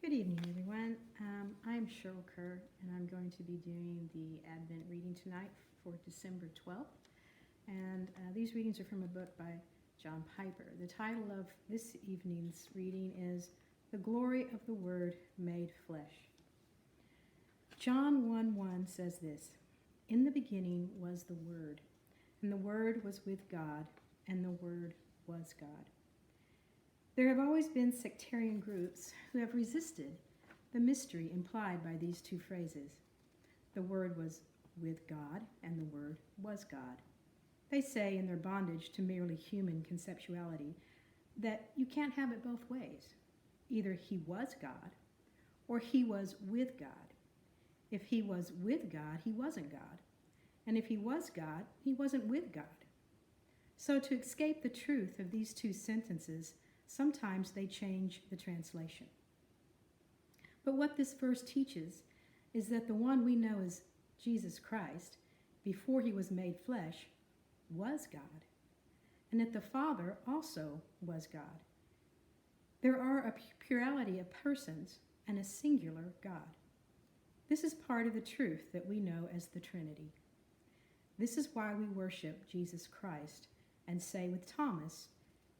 Good evening, everyone. I'm Cheryl Kerr, and I'm going to be doing the Advent reading tonight for December 12th. And these readings are from a book by John Piper. The title of this evening's reading is The Glory of the Word Made Flesh. John 1:1 says this, "In the beginning was the Word, and the Word was with God, and the Word was God." There have always been sectarian groups who have resisted the mystery implied by these two phrases. The Word was with God, and the Word was God. They say in their bondage to merely human conceptuality that you can't have it both ways. Either he was God, or he was with God. If he was with God, he wasn't God. And if he was God, he wasn't with God. So to escape the truth of these two sentences, sometimes they change the translation. But what this verse teaches is that the one we know as Jesus Christ, before he was made flesh, was God, and that the Father also was God. There are a plurality of persons and a singular God. This is part of the truth that we know as the Trinity. This is why we worship Jesus Christ and say with Thomas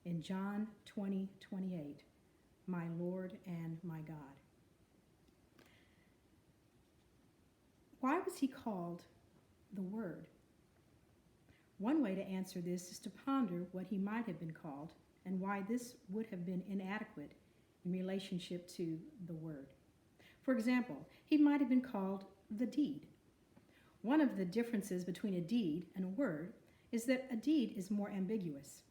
in John 20:28, "My Lord and my God." Why was he called the Word? One way to answer this is to ponder what he might have been called and why this would have been inadequate in relationship to the Word. For example, he might have been called the Deed. One of the differences between a deed and a word is that a deed is more ambiguous.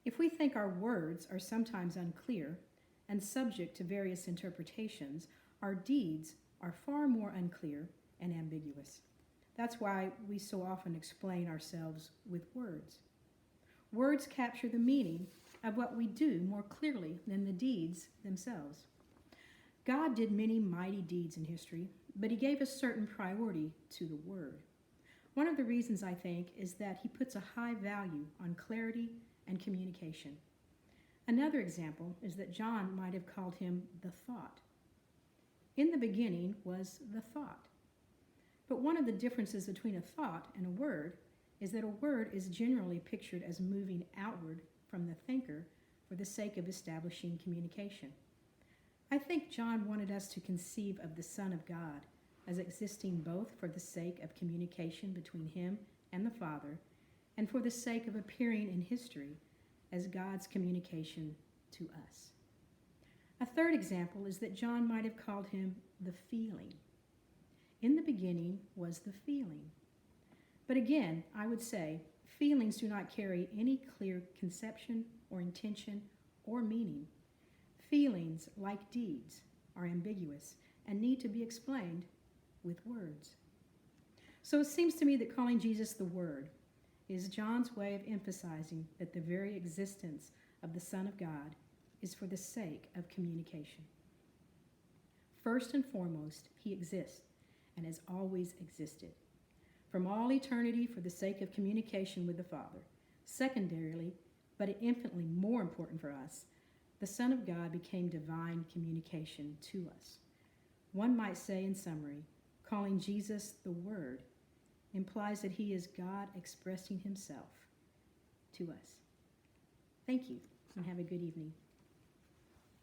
If we think our words are sometimes unclear and subject to various interpretations, our deeds are far more unclear and ambiguous. That's why we so often explain ourselves with words. Words capture the meaning of what we do more clearly than the deeds themselves. God did many mighty deeds in history, but he gave a certain priority to the Word. One of the reasons, I think, is that he puts a high value on clarity and communication. Another example is that John might have called him the Thought. In the beginning was the Thought. But one of the differences between a thought and a word is that a word is generally pictured as moving outward from the thinker for the sake of establishing communication. I think John wanted us to conceive of the Son of God as existing both for the sake of communication between him and the Father and for the sake of appearing in history as God's communication to us. A third example is that John might have called him the Feeling. In the beginning was the feeling. But again, I would say feelings do not carry any clear conception or intention or meaning. Feelings, like deeds, are ambiguous and need to be explained with words. So it seems to me that calling Jesus the Word is John's way of emphasizing that the very existence of the Son of God is for the sake of communication. First and foremost, he exists and has always existed. From all eternity for the sake of communication with the Father. Secondarily, but infinitely more important for us, the Son of God became divine communication to us. One might say in summary, calling Jesus the Word implies that he is God expressing himself to us. Thank you, and have a good evening.